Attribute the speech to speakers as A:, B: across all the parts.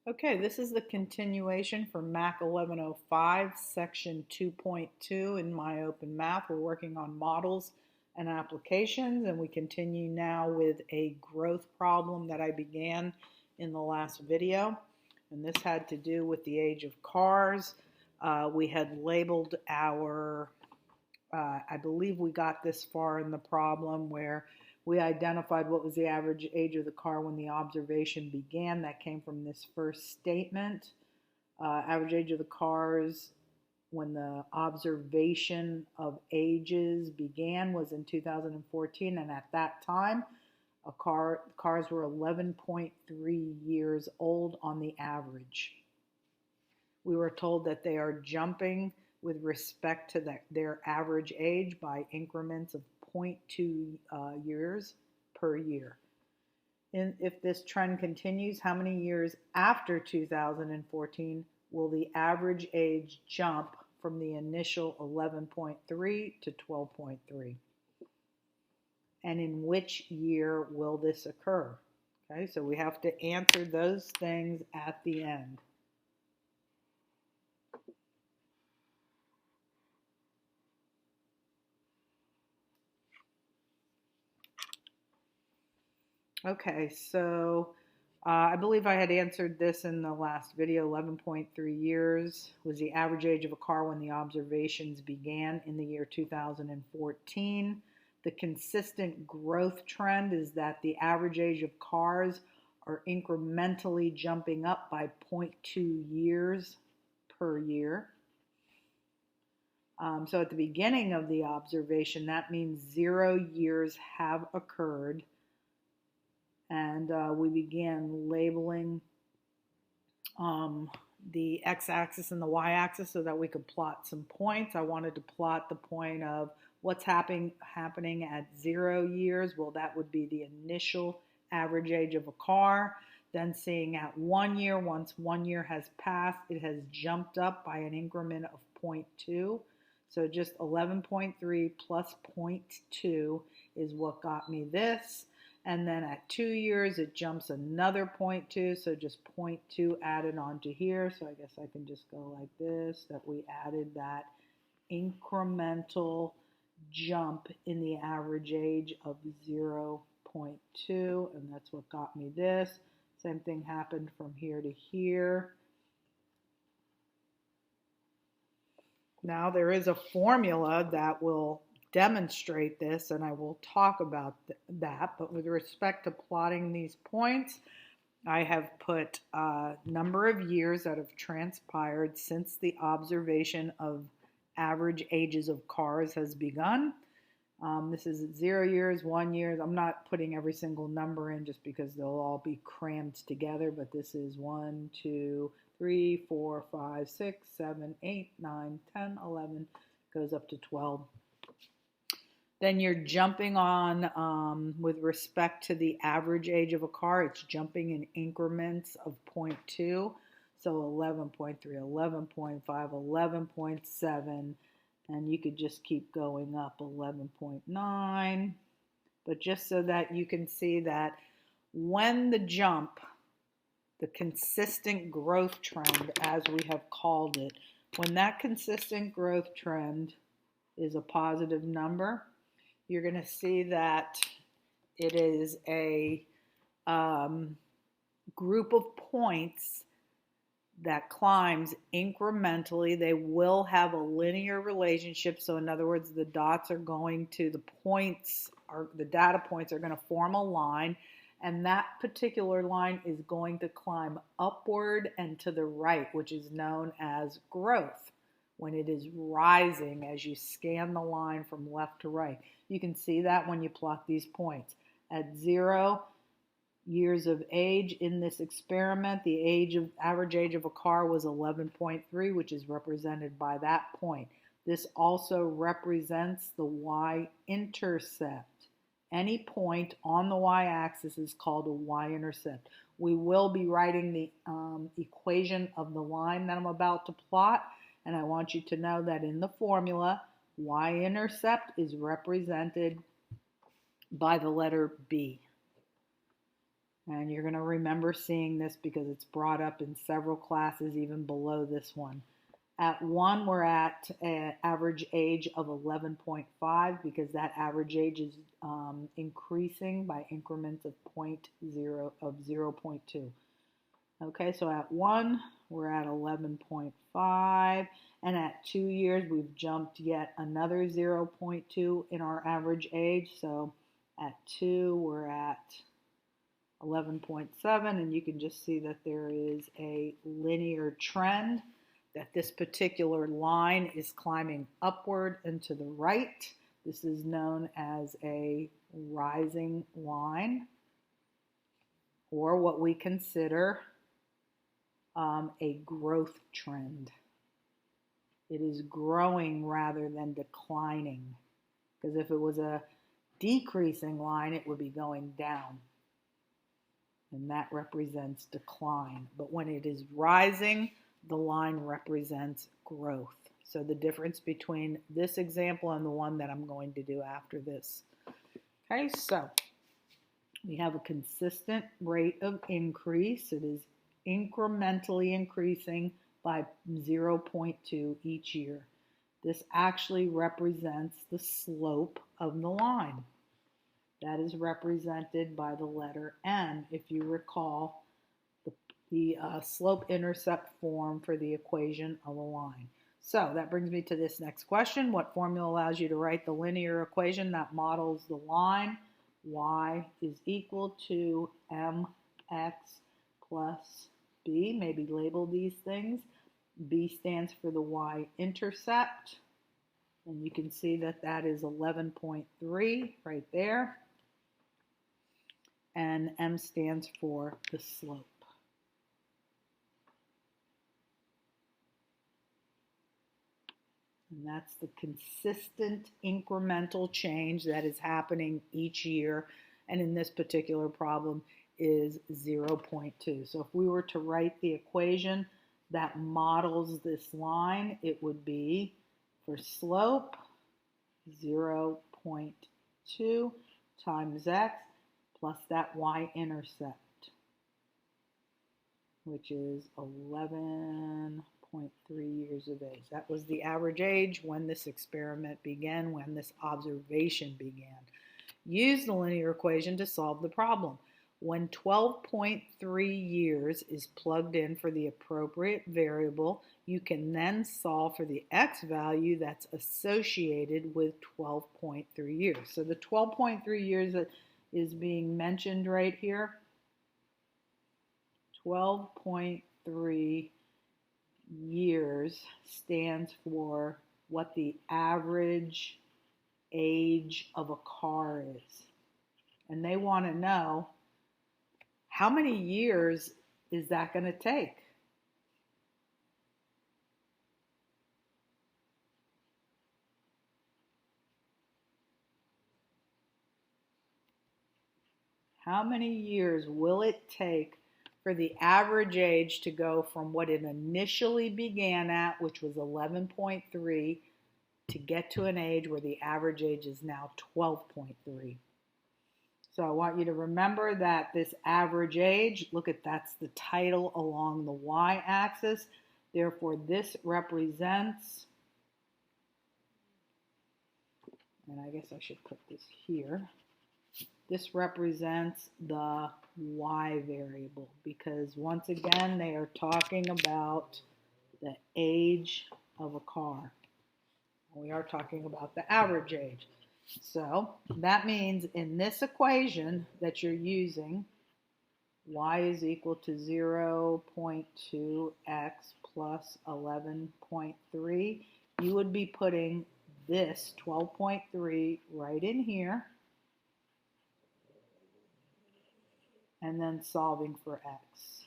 A: Okay, this is the continuation for MAC 1105, section 2.2 in My Open Math. We're working on models and applications, and we continue now with a growth problem that I began in the last video. And this had to do with the age of cars. We had labeled our I believe we got this far in the problem where we identified what was the average age of the car when the observation began. That came from this first statement. Average age of the cars when the observation of ages began was in 2014, and at that time, cars were 11.3 years old on the average. We were told that they are jumping with respect to their average age by increments of 0.2 years per year. And if this trend continues, how many years after 2014 will the average age jump from the initial 11.3 to 12.3? And in which year will this occur? Okay, so we have to answer those things at the end. Okay, so I believe I had answered this in the last video. 11.3 years was the average age of a car when the observations began in the year 2014. The consistent growth trend is that the average age of cars are incrementally jumping up by 0.2 years per year. So at the beginning of the observation, that means 0 years have occurred. And we began labeling the x-axis and the y-axis so that we could plot some points. I wanted to plot the point of what's happening at 0 years. Well, that would be the initial average age of a car. Then seeing at 1 year, once 1 year has passed, it has jumped up by an increment of 0.2. So just 11.3 plus 0.2 is what got me this. And then at 2 years, it jumps another 0.2, so just 0.2 added onto here. So I guess I can just go like this, that we added that incremental jump in the average age of 0.2, and that's what got me this. Same thing happened from here to here. Now there is a formula that will demonstrate this, and I will talk about that, but with respect to plotting these points, I have put a number of years that have transpired since the observation of average ages of cars has begun. This is 0 years, 1 year. I'm not putting every single number in just because they'll all be crammed together, but this is 1, 2, 3, 4, 5, 6, 7, 8, 9, 10, 11, goes up to 12. Then you're jumping on, with respect to the average age of a car, it's jumping in increments of 0.2. So 11.3, 11.5, 11.7, and you could just keep going up, 11.9. But just so that you can see that when the jump, the consistent growth trend, as we have called it, when that consistent growth trend is a positive number, you're going to see that it is a group of points that climbs incrementally. They will have a linear relationship. So in other words, the dots are going to the points, or the data points are going to form a line. And that particular line is going to climb upward and to the right, which is known as growth. When it is rising as you scan the line from left to right. You can see that when you plot these points. At 0 years of age in this experiment, the average age of a car was 11.3, which is represented by that point. This also represents the y-intercept. Any point on the y-axis is called a y-intercept. We will be writing the equation of the line that I'm about to plot. And I want you to know that in the formula, y-intercept is represented by the letter B. And you're going to remember seeing this because it's brought up in several classes even below this one. At 1, we're at an average age of 11.5 because that average age is increasing by increments of 0.2. Okay, so at 1, we're at 11.5, and at 2 years, we've jumped yet another 0.2 in our average age. So at 2, we're at 11.7, and you can just see that there is a linear trend, that this particular line is climbing upward and to the right. This is known as a rising line, or what we consider a growth trend. It is growing rather than declining, because if it was a decreasing line, it would be going down, and that represents decline. But when it is rising, the line represents growth. So the difference between this example and the one that I'm going to do after this. Okay, so we have a consistent rate of increase. It is incrementally increasing by 0.2 each year. This actually represents the slope of the line. That is represented by the letter N, if you recall the slope-intercept form for the equation of a line. So that brings me to this next question. What formula allows you to write the linear equation that models the line? Y is equal to mx plus b. Maybe label these things. B stands for the y-intercept, and you can see that that is 11.3 right there. And m stands for the slope. And that's the consistent incremental change that is happening each year, and in this particular problem is 0.2. So if we were to write the equation that models this line, it would be, for slope, 0.2 times x plus that y-intercept, which is 11.3 years of age. That was the average age when this experiment began, when this observation began. Use the linear equation to solve the problem. When 12.3 years is plugged in for the appropriate variable, you can then solve for the x value that's associated with 12.3 years. So the 12.3 years that is being mentioned right here, 12.3 years stands for what the average age of a car is. And they want to know, how many years is that going to take? How many years will it take for the average age to go from what it initially began at, which was 11.3, to get to an age where the average age is now 12.3? So I want you to remember that this average age, look at, that's the title along the y-axis. Therefore, this represents, and I guess I should put this here, this represents the y variable, because once again, they are talking about the age of a car. We are talking about the average age. So that means in this equation that you're using, y is equal to 0.2x plus 11.3. You would be putting this 12.3 right in here, and then solving for x.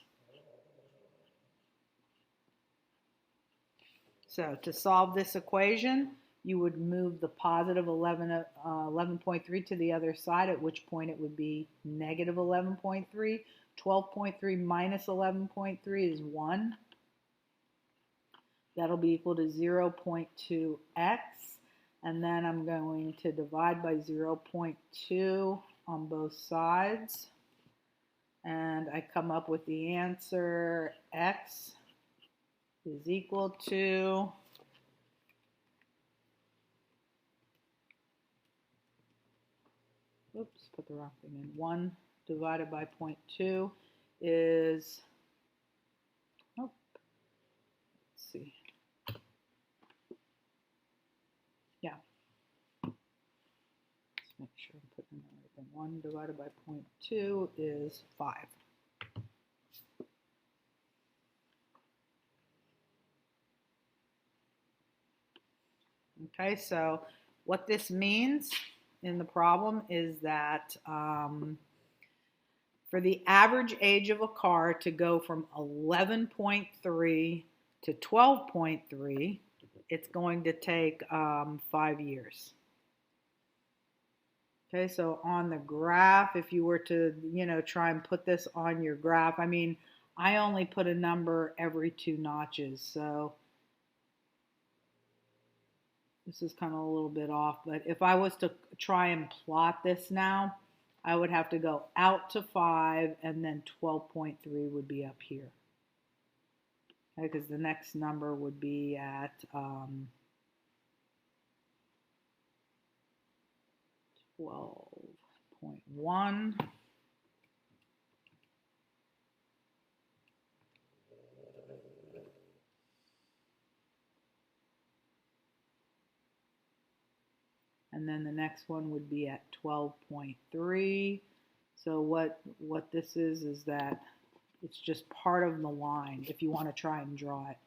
A: So to solve this equation, you would move the positive 11.3 to the other side, at which point it would be negative 11.3. 12.3 minus 11.3 is 1. That'll be equal to 0.2x. And then I'm going to divide by 0.2 on both sides. and I come up with the answer x is equal to put the wrong thing in. 1 divided by 0.2 is, let's see. Yeah. Let's make sure I'm putting in the right thing. 1 divided by 0.2 is 5. Okay, so what this means in the problem is that for the average age of a car to go from 11.3 to 12.3, it's going to take 5 years. Okay, so on the graph, if you were to, try and put this on your graph, I mean, I only put a number every 2 notches, so this is kind of a little bit off, but if I was to try and plot this now, I would have to go out to 5, and then 12.3 would be up here. Okay, because the next number would be at 12.1. And then the next one would be at 12.3. So what this is that it's just part of the line if you want to try and draw it.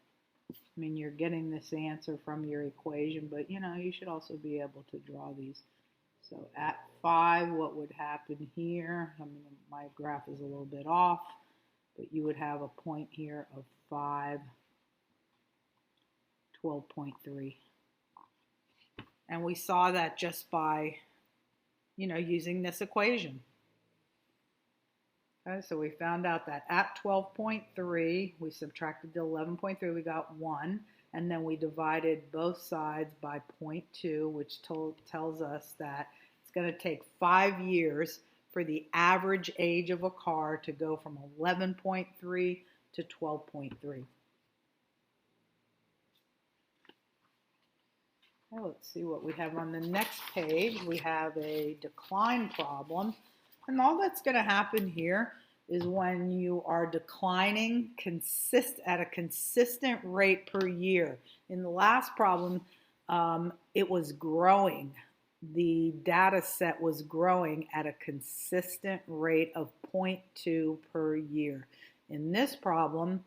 A: I mean, you're getting this answer from your equation, but you should also be able to draw these. So at 5, what would happen here? I mean, my graph is a little bit off, but you would have a point here of 5, 12.3. And we saw that just by, using this equation. Okay, so we found out that at 12.3, we subtracted the 11.3, we got 1, and then we divided both sides by 0.2, which tells us that it's going to take 5 years for the average age of a car to go from 11.3 to 12.3. Okay, let's see what we have on the next page. We have a decline problem. And all that's going to happen here is when you are declining at a consistent rate per year. In the last problem, it was growing. The data set was growing at a consistent rate of 0.2 per year. In this problem,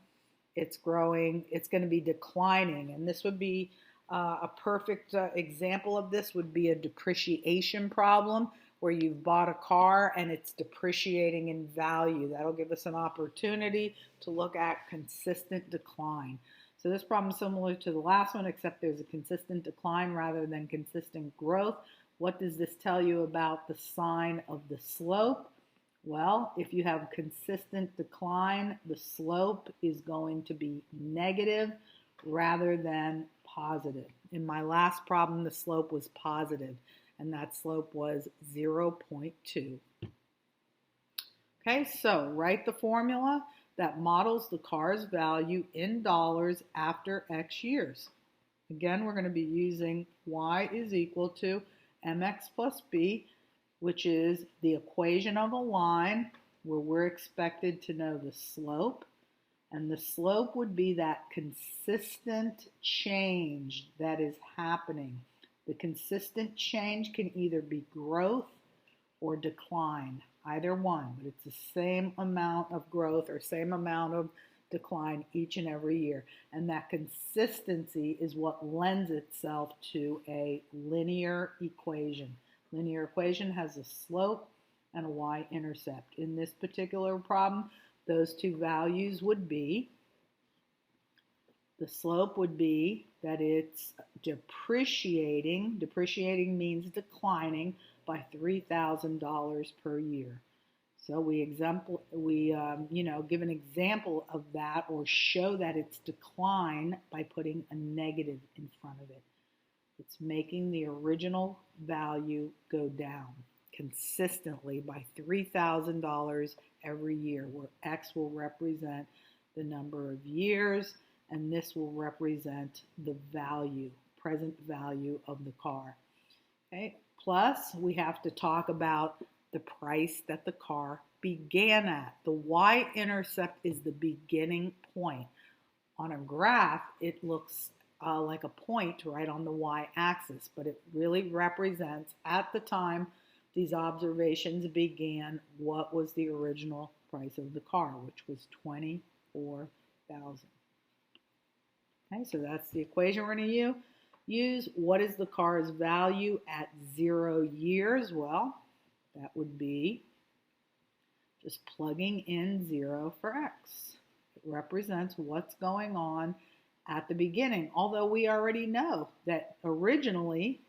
A: it's growing. It's going to be declining, and this would be a perfect example of this would be a depreciation problem where you've bought a car and it's depreciating in value. That'll give us an opportunity to look at consistent decline. So this problem is similar to the last one, except there's a consistent decline rather than consistent growth. What does this tell you about the sign of the slope? Well, if you have consistent decline, the slope is going to be negative rather than positive. In my last problem, the slope was positive, and that slope was 0.2. Okay, so write the formula that models the car's value in dollars after X years. Again, we're going to be using Y is equal to mx plus b, which is the equation of a line where we're expected to know the slope. And the slope would be that consistent change that is happening. The consistent change can either be growth or decline, either one, but it's the same amount of growth or same amount of decline each and every year. And that consistency is what lends itself to a linear equation. Linear equation has a slope and a y-intercept. In this particular problem, those two values would be, the slope would be that it's depreciating. Depreciating means declining by $3,000 per year. So we give an example of that or show that it's decline by putting a negative in front of it. It's making the original value go down. consistently by $3,000 every year, where X will represent the number of years, and this will represent the value, present value of the car. Okay. Plus, we have to talk about the price that the car began at. The y-intercept is the beginning point. On a graph, it looks like a point right on the y-axis, but it really represents, at the time these observations began, what was the original price of the car, which was $24,000. Okay, so that's the equation we're going to use. What is the car's value at 0 years? Well, that would be just plugging in 0 for X. It represents what's going on at the beginning, although we already know that originally,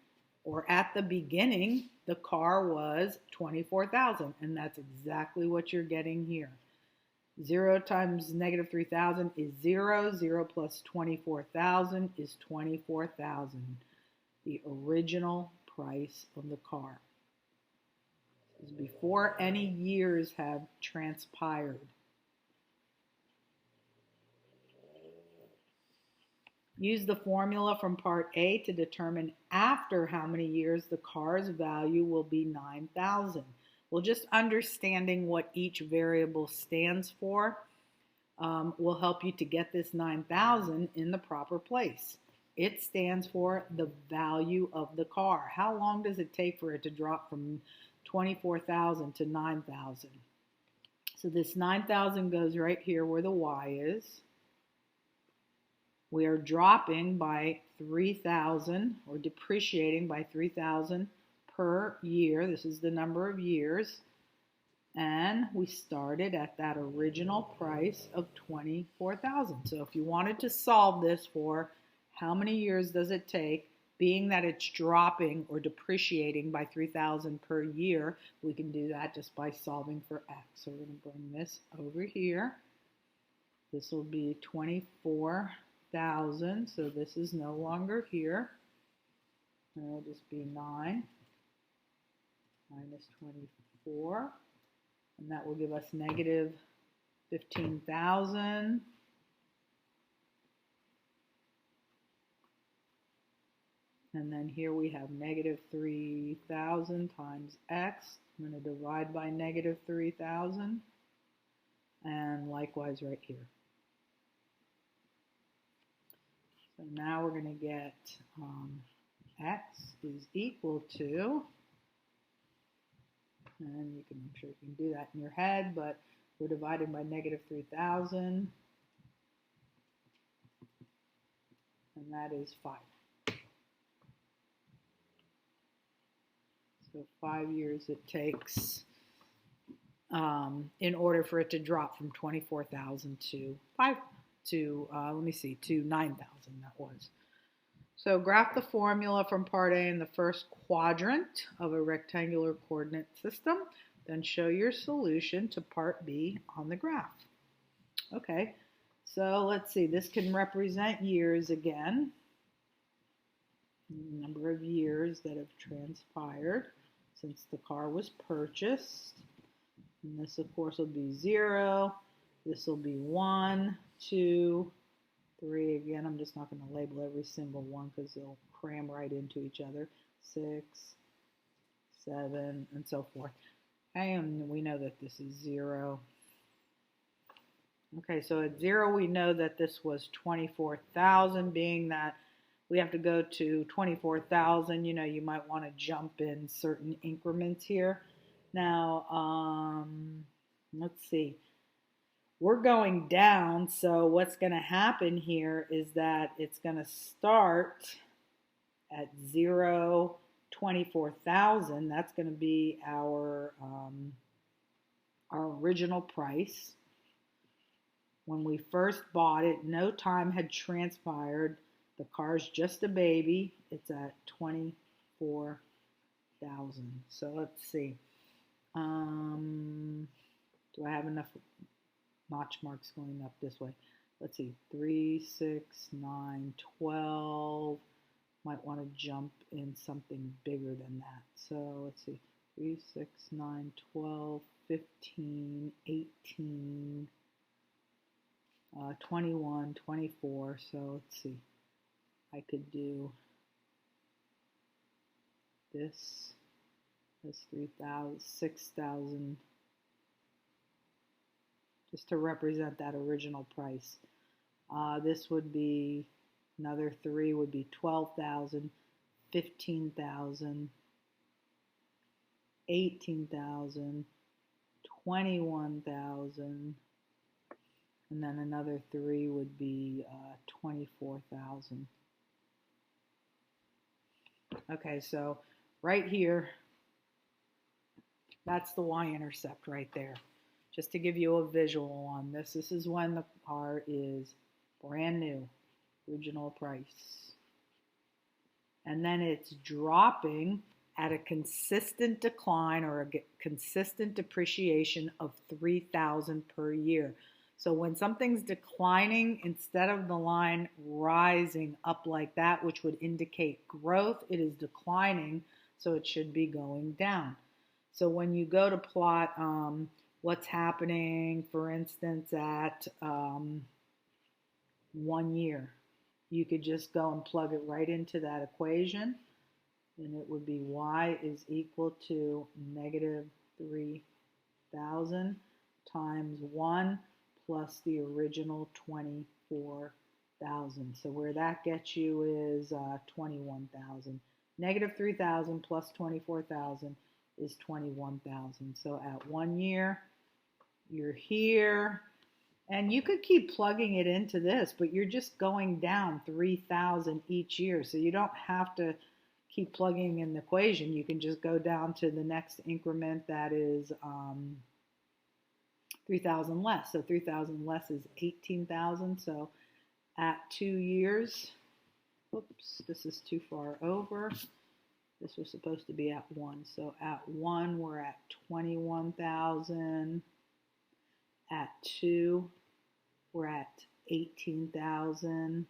A: or at the beginning, the car was $24,000, and that's exactly what you're getting here. 0 times negative 3,000 is 0. 0 plus 24,000 is 24,000, the original price of the car. This is before any years have transpired. Use the formula from part A to determine after how many years the car's value will be 9,000. Well, just understanding what each variable stands for will help you to get this 9,000 in the proper place. It stands for the value of the car. How long does it take for it to drop from 24,000 to 9,000? So this 9,000 goes right here where the Y is. We are dropping by 3,000, or depreciating by 3,000 per year. This is the number of years. And we started at that original price of 24,000. So if you wanted to solve this for how many years does it take, being that it's dropping or depreciating by 3,000 per year, we can do that just by solving for X. So we're going to bring this over here. This will be 24,000, so this is no longer here. And it'll just be 9 minus 24, and that will give us negative 15,000. And then here we have negative 3,000 times X. I'm going to divide by negative 3,000, and likewise right here. So now we're going to get X is equal to, and you can, I'm sure you can do that in your head, but we're dividing by negative 3,000, and that is 5. So 5 years it takes in order for it to drop from 24,000 to 9,000, that was. So graph the formula from part A in the first quadrant of a rectangular coordinate system, then show your solution to part B on the graph. Okay, so let's see, this can represent years again, the number of years that have transpired since the car was purchased. And this, of course, will be 0. This will be 1, 2, 3. Again, I'm just not going to label every single one because they'll cram right into each other. 6, 7, and so forth. And we know that this is 0. Okay, so at 0, we know that this was 24,000, being that we have to go to 24,000. You know, you might want to jump in certain increments here. Now, let's see. We're going down, so what's going to happen here is that it's going to start at 0, 24,000. That's going to be our original price. When we first bought it, no time had transpired. The car's just a baby. It's at 24,000. So let's see. Do I have enough notch marks going up this way? Let's see. 3, 6, 9, 12. Might want to jump in something bigger than that. So let's see. 3, 6, 9, 12, 15, 18, 21, 24. So let's see. I could do this as 3,000, 6,000, just to represent that original price. This would be, another 3 would be 12,000, 15,000, 18,000, 21,000, and then another 3 would be 24,000. Okay, so right here, that's the y-intercept right there. Just to give you a visual on this, this is when the car is brand new, original price. And then it's dropping at a consistent decline or a consistent depreciation of 3,000 per year. So when something's declining, instead of the line rising up like that, which would indicate growth, it is declining, so it should be going down. So when you go to plot what's happening, for instance, at 1 year, you could just go and plug it right into that equation, and it would be y is equal to negative 3,000 times 1 plus the original 24,000. So where that gets you is 21,000. Negative 3,000 plus 24,000 is 21,000. So at 1 year, you're here. And you could keep plugging it into this, but you're just going down 3,000 each year. So you don't have to keep plugging in the equation. You can just go down to the next increment that is 3,000 less. So 3,000 less is 18,000. So at 2 years, oops, this is too far over. This was supposed to be at 1. So at 1, we're at 21,000. At 2, we're at 18,000.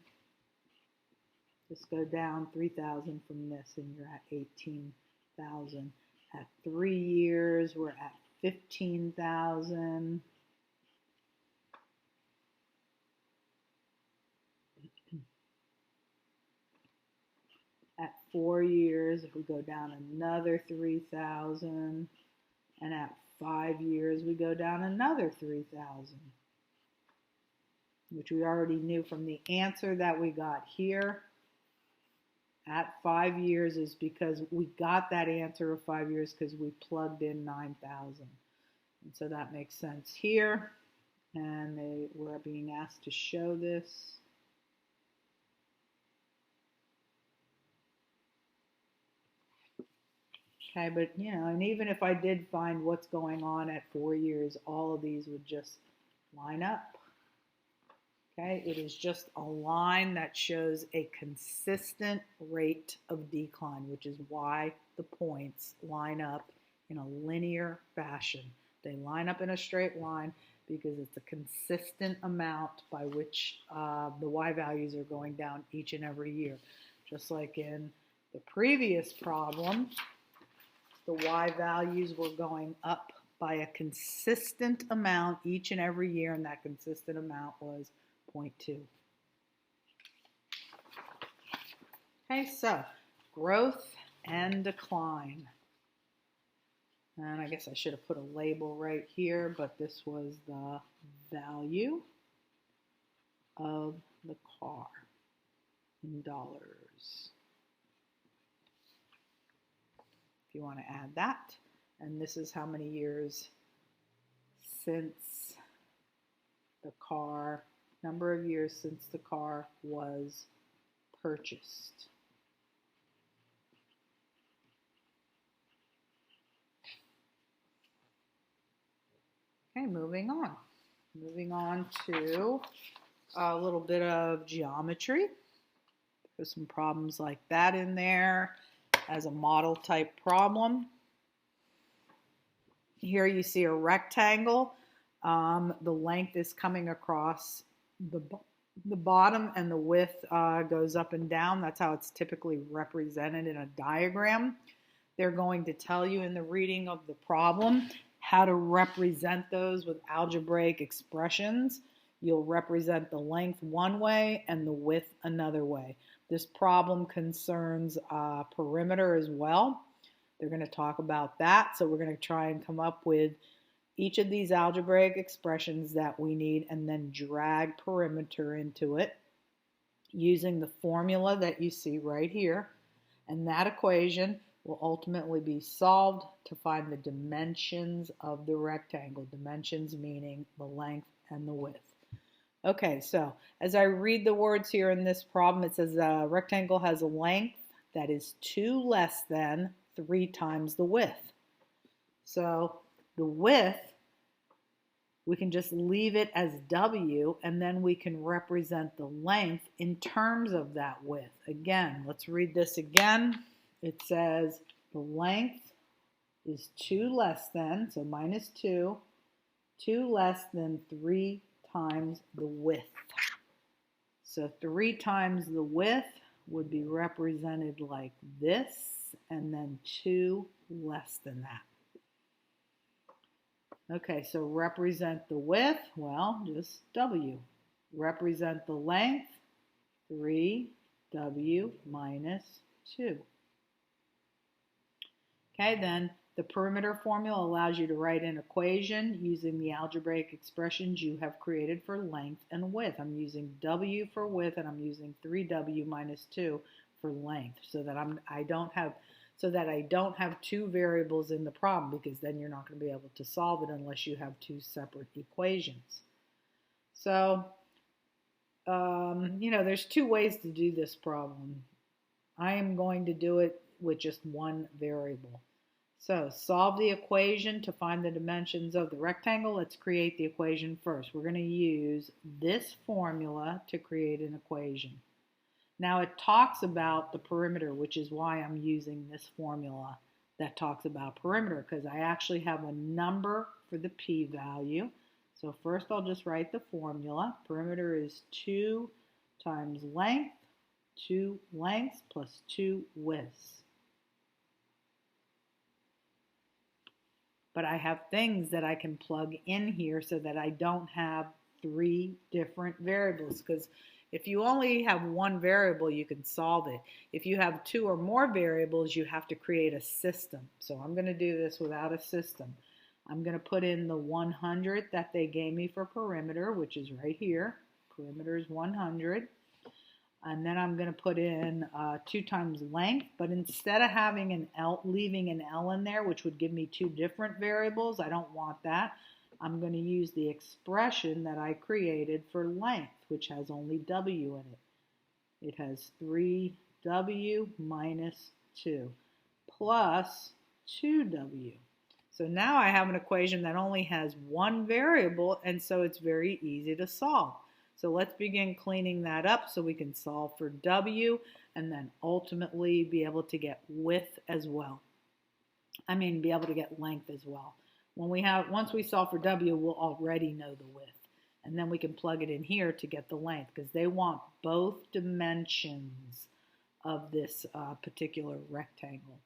A: Just go down 3,000 from this and you're at 18,000. At 3 years, we're at 15,000. At 4 years, if we go down another 3,000, and at 5 years, we go down another 3,000, which we already knew from the answer that we got here. At 5 years is because we got that answer of 5 years because we plugged in 9,000. And so that makes sense here. And they were being asked to show this. Okay, but you know, and even if I did find what's going on at 4 years, all of these would just line up. Okay, it is just a line that shows a consistent rate of decline, which is why the points line up in a linear fashion. They line up in a straight line because it's a consistent amount by which the y values are going down each and every year. Just like in the previous problem, the y values were going up by a consistent amount each and every year, and that consistent amount was 0.2. Okay, so growth and decline. And I guess I should have put a label right here, but this was the value of the car in dollars. If you want to add that. And this is how many years since the car, number of years since the car was purchased. Okay, moving on. Moving on to a little bit of geometry. There's some problems like that in there as a model type problem. Here you see a rectangle. The length is coming across the bottom and the width goes up and down. That's how it's typically represented in a diagram. They're going to tell you in the reading of the problem how to represent those with algebraic expressions. You'll represent the length one way and the width another way. This problem concerns perimeter as well. They're going to talk about that. So we're going to try and come up with each of these algebraic expressions that we need and then drag perimeter into it using the formula that you see right here. And that equation will ultimately be solved to find the dimensions of the rectangle. Dimensions meaning the length and the width. Okay, so as I read the words here in this problem, it says a rectangle has a length that is 2 less than 3 times the width. So the width, we can just leave it as W, and then we can represent the length in terms of that width. Again, let's read this again. It says the length is 2 less than, so minus 2, 2 less than 3 times the width. So 3 times the width would be represented like this, and then 2 less than that. Okay, so represent the width, well, just W. Represent the length, 3W minus 2. Okay, then the perimeter formula allows you to write an equation using the algebraic expressions you have created for length and width. I'm using W for width and I'm using 3W minus 2 for length so that I don't have two variables in the problem, because then you're not going to be able to solve it unless you have two separate equations. So, there's two ways to do this problem. I am going to do it with just one variable. So solve the equation to find the dimensions of the rectangle. Let's create the equation first. We're going to use this formula to create an equation. Now it talks about the perimeter, which is why I'm using this formula that talks about perimeter, because I actually have a number for the p-value. So first I'll just write the formula. Perimeter is 2 times length, 2 lengths plus 2 widths. But I have things that I can plug in here so that I don't have 3 different variables, because if you only have one variable, you can solve it. If you have 2 or more variables, you have to create a system. So I'm going to do this without a system. I'm going to put in the 100 that they gave me for perimeter, which is right here. Perimeter is 100. And then I'm going to put in 2 times length, but instead of having an L, leaving an L in there, which would give me 2 different variables, I don't want that. I'm going to use the expression that I created for length, which has only W in it. It has 3W minus 2 plus 2W. So now I have an equation that only has one variable, and so it's very easy to solve. So let's begin cleaning that up so we can solve for W and then ultimately be able to get width as well. Be able to get length as well. Once we solve for W, we'll already know the width. And then we can plug it in here to get the length, because they want both dimensions of this particular rectangle.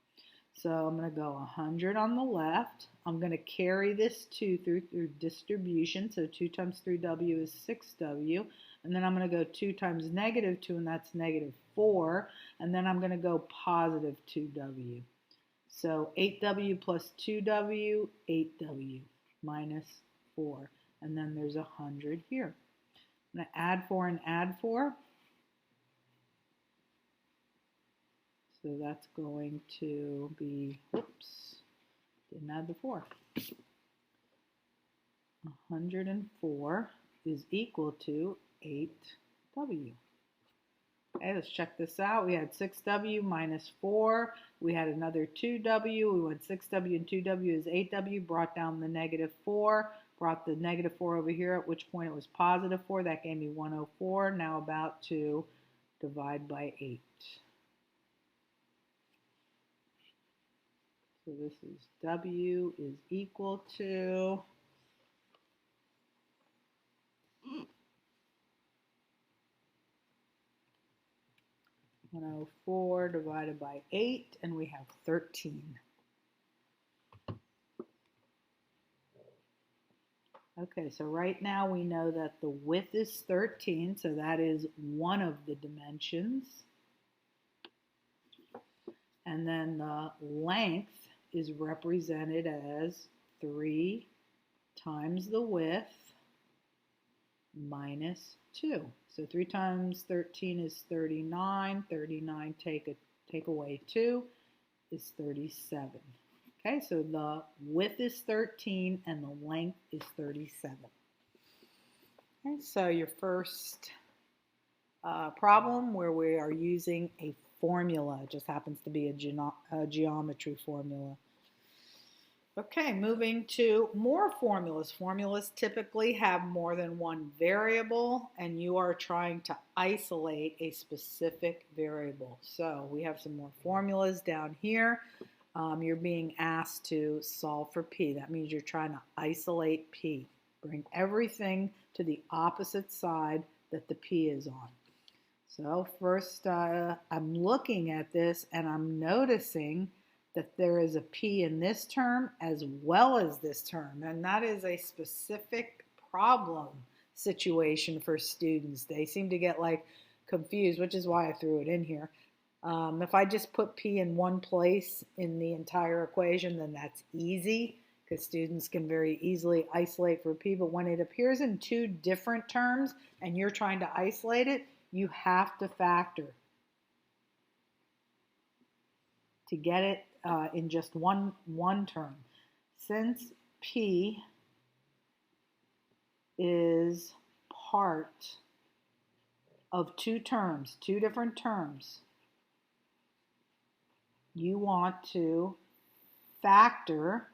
A: So I'm going to go 100 on the left. I'm going to carry this 2 through distribution. So 2 times 3W is 6W. And then I'm going to go 2 times negative 2, and that's negative 4. And then I'm going to go positive 2W. So 8W plus 2W, 8W minus 4. And then there's 100 here. I'm going to add 4 and add 4. So that's going to be, oops, didn't add the 4. 104 is equal to 8W. Okay, let's check this out. We had 6W minus 4. We had another 2W. We went 6W and 2W is 8W. Brought down the negative 4. Brought the negative 4 over here, at which point it was positive 4. That gave me 104. Now about to divide by 8. So this is W is equal to 104 104 divided by 8, and we have 13. Okay, so right now we know that the width is 13, so that is one of the dimensions. And then the length is represented as 3 times the width minus 2. So 3 times 13 is 39. 39 take away 2 is 37. Okay, so the width is 13 and the length is 37. Okay, so your first problem where we are using a formula. It just happens to be a geometry formula. Okay, moving to more formulas. Formulas typically have more than one variable, and you are trying to isolate a specific variable. So we have some more formulas down here. You're being asked to solve for P. That means you're trying to isolate P. Bring everything to the opposite side that the P is on. So first I'm looking at this and I'm noticing that there is a P in this term as well as this term, and that is a specific problem situation for students. They seem to get like confused, which is why I threw it in here. If I just put P in one place in the entire equation, then that's easy because students can very easily isolate for P, but when it appears in two different terms and you're trying to isolate it, you have to factor to get it in just one term. Since P is part of two terms, two different terms, you want to factor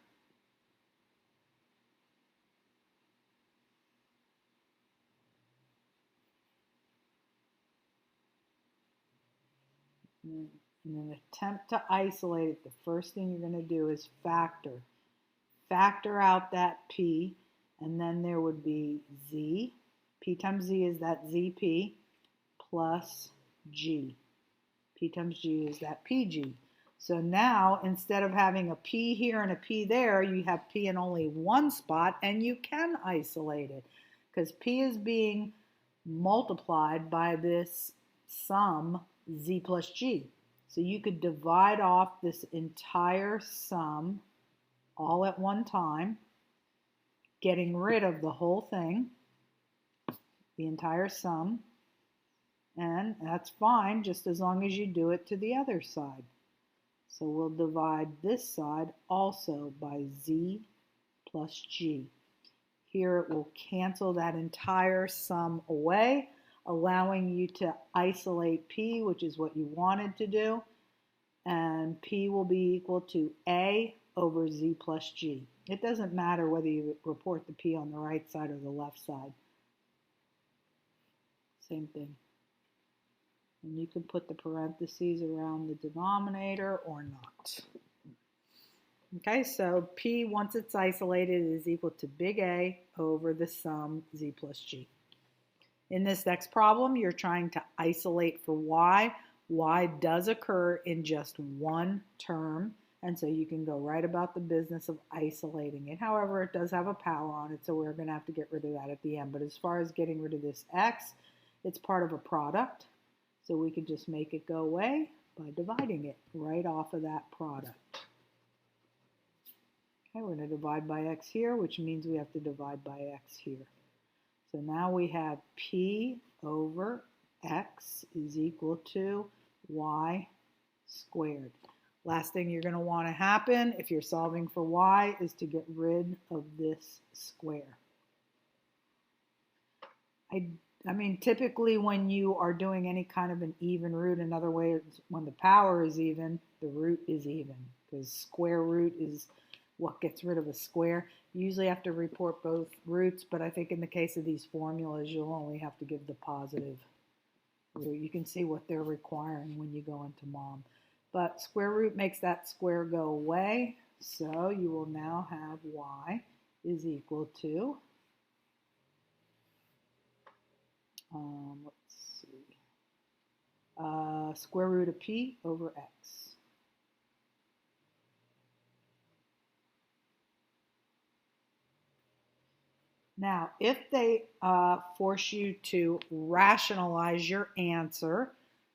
A: in an attempt to isolate it. The first thing you're going to do is factor. Factor out that P, and then there would be Z. P times Z is that ZP plus G. P times G is that PG. So now, instead of having a P here and a P there, you have P in only one spot, and you can isolate it because P is being multiplied by this sum Z plus G. So you could divide off this entire sum all at one time, getting rid of the whole thing, the entire sum, and that's fine just as long as you do it to the other side. So we'll divide this side also by Z plus G. Here it will cancel that entire sum away, allowing you to isolate P, which is what you wanted to do, and P will be equal to A over Z plus G. It doesn't matter whether you report the P on the right side or the left side. Same thing. And you can put the parentheses around the denominator or not. Okay, so P, once it's isolated, is equal to big A over the sum Z plus G. In this next problem, you're trying to isolate for Y. Y does occur in just one term, and so you can go right about the business of isolating it. However, it does have a power on it, so we're going to have to get rid of that at the end. But as far as getting rid of this X, it's part of a product, so we could just make it go away by dividing it right off of that product. Okay, we're going to divide by X here, which means we have to divide by X here. So now we have P over X is equal to Y squared. Last thing you're going to want to happen if you're solving for Y is to get rid of this square. I mean, typically when you are doing any kind of an even root, in other words, when the power is even, the root is even, because square root is what gets rid of a square. You usually have to report both roots, but I think in the case of these formulas, you'll only have to give the positive root. You can see what they're requiring when you go into MOM. But square root makes that square go away, so you will now have Y is equal to, let's see, square root of p over x. Now, if they force you to rationalize your answer,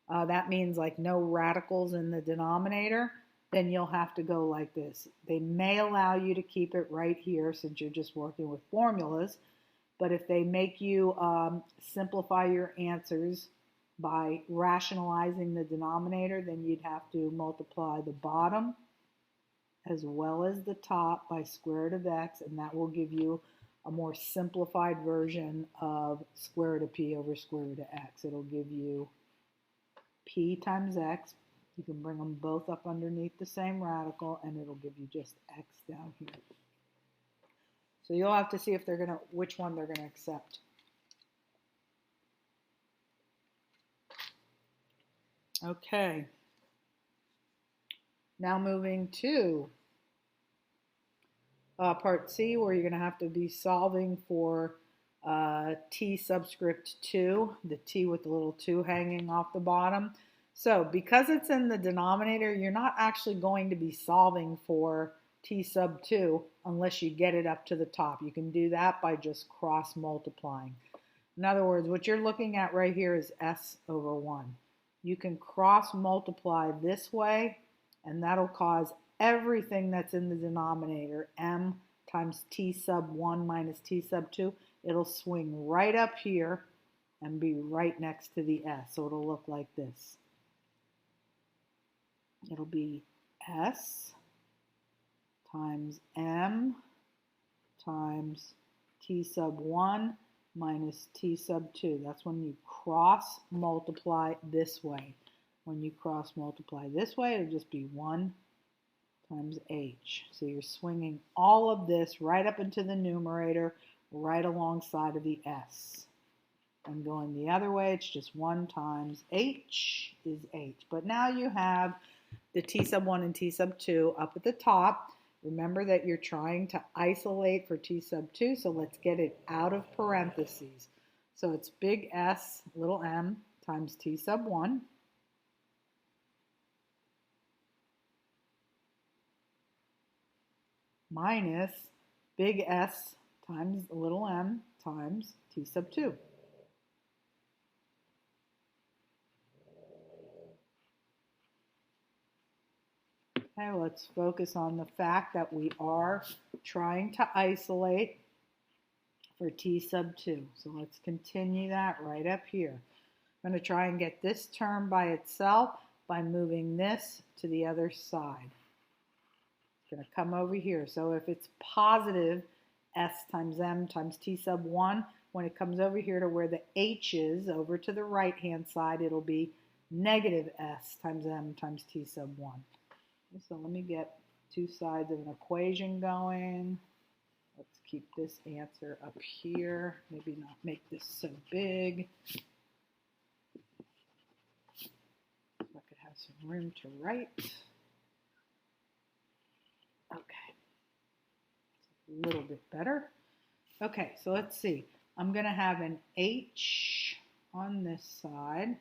A: that means like no radicals in the denominator, then you'll have to go like this. They may allow you to keep it right here since you're just working with formulas, but if they make you simplify your answers by rationalizing the denominator, then you'd have to multiply the bottom as well as the top by square root of x, and that will give you a more simplified version of square root of p over square root of x. It'll give you p times x. You can bring them both up underneath the same radical, and it'll give you just x down here. So you'll have to see if they're gonna, which one they're gonna accept. Okay. Now moving to part C, where you're going to have to be solving for t subscript 2, the t with the little 2 hanging off the bottom. So because it's in the denominator, you're not actually going to be solving for t sub 2 unless you get it up to the top. You can do that by just cross multiplying. In other words, what you're looking at right here is s over 1. You can cross multiply this way, and that'll cause everything that's in the denominator, m times t sub 1 minus t sub 2, it'll swing right up here and be right next to the s. So it'll look like this. It'll be s times m times t sub 1 minus t sub 2. That's when you cross multiply this way. When you cross multiply this way, it'll just be 1 times h. So you're swinging all of this right up into the numerator, right alongside of the s. And going the other way, it's just 1 times h is h. But now you have the t sub 1 and t sub 2 up at the top. Remember that you're trying to isolate for t sub 2, so let's get it out of parentheses. So it's big S, little m, times t sub 1. Minus big S times little m times t sub 2. Okay, let's focus on the fact that we are trying to isolate for t sub 2. So let's continue that right up here. I'm going to try and get this term by itself by moving this to the other side. It's going to come over here. So if it's positive s times m times t sub 1, when it comes over here to where the h is, over to the right-hand side, it'll be negative s times m times t sub 1. So let me get two sides of an equation going. Let's keep this answer up here. Maybe not make this so big. So I could have some room to write. Okay. A little bit better. Okay, so let's see. I'm going to have an h on this side.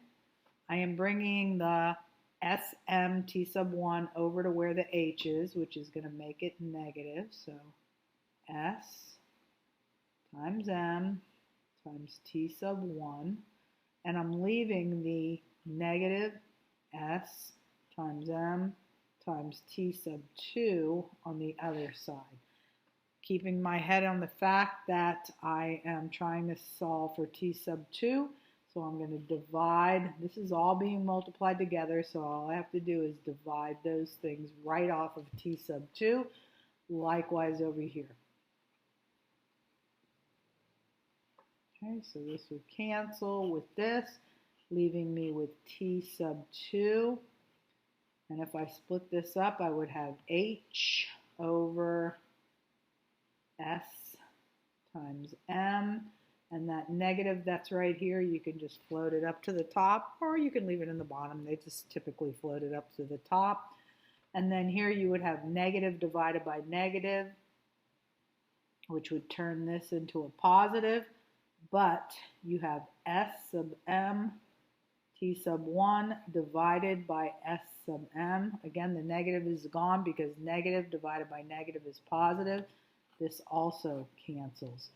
A: I am bringing the sm t sub 1 over to where the h is, which is going to make it negative. So s times m times t sub 1. And I'm leaving the negative s times m times t sub 2 on the other side. Keeping my head on the fact that I am trying to solve for t sub 2. So I'm going to divide. This is all being multiplied together, so all I have to do is divide those things right off of t sub 2. Likewise over here. Okay, so this would cancel with this, leaving me with t sub 2. And if I split this up, I would have h over s times m. And that negative that's right here, you can just float it up to the top, or you can leave it in the bottom. They just typically float it up to the top. And then here you would have negative divided by negative, which would turn this into a positive. But you have s sub m T sub 1 divided by S sub m. Again, the negative is gone because negative divided by negative is positive. This also cancels.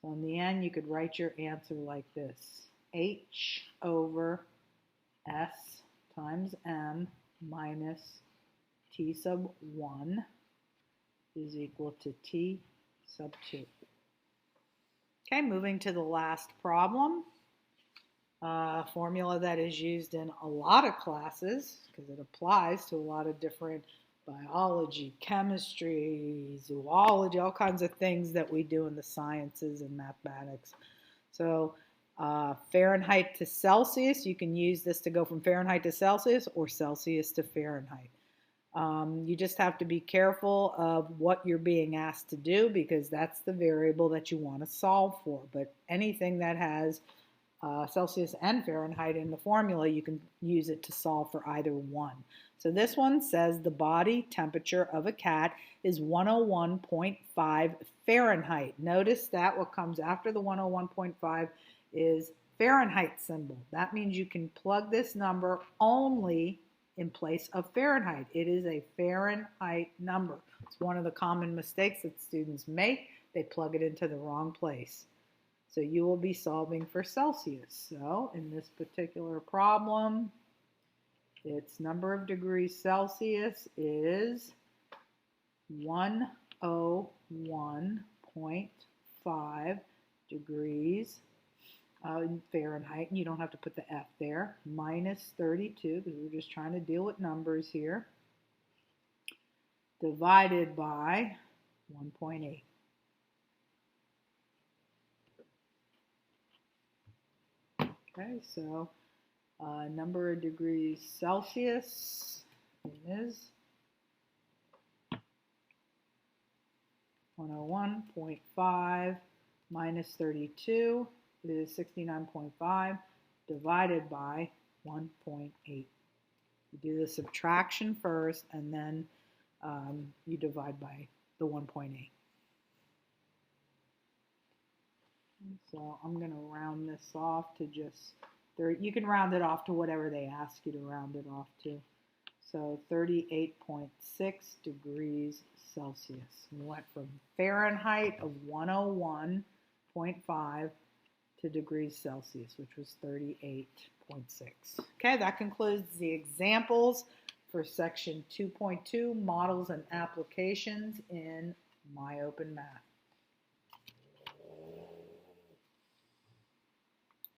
A: So in the end, you could write your answer like this. H over S times m minus T sub 1 is equal to T sub 2. Okay, moving to the last problem. Formula that is used in a lot of classes because it applies to a lot of different biology, chemistry, zoology, all kinds of things that we do in the sciences and mathematics. So Fahrenheit to Celsius, you can use this to go from Fahrenheit to Celsius or Celsius to Fahrenheit. You just have to be careful of what you're being asked to do because that's the variable that you want to solve for. But anything that has Celsius and Fahrenheit in the formula, you can use it to solve for either one. So this one says the body temperature of a cat is 101.5 Fahrenheit. Notice that what comes after the 101.5 is Fahrenheit symbol. That means you can plug this number only in place of Fahrenheit. It is a Fahrenheit number. It's one of the common mistakes that students make. They plug it into the wrong place. So you will be solving for Celsius. So in this particular problem, its number of degrees Celsius is 101.5 degrees Fahrenheit. You don't have to put the F there. Minus 32, because we're just trying to deal with numbers here. Divided by 1.8. Okay, so number of degrees Celsius is 101.5 minus 32 is 69.5 divided by 1.8. You do the subtraction first and then you divide by the 1.8. So I'm going to round this off to just, you can round it off to whatever they ask you to round it off to. So 38.6 degrees Celsius. We went from Fahrenheit of 101.5 to degrees Celsius, which was 38.6. Okay, that concludes the examples for section 2.2, models and applications in My Open Math.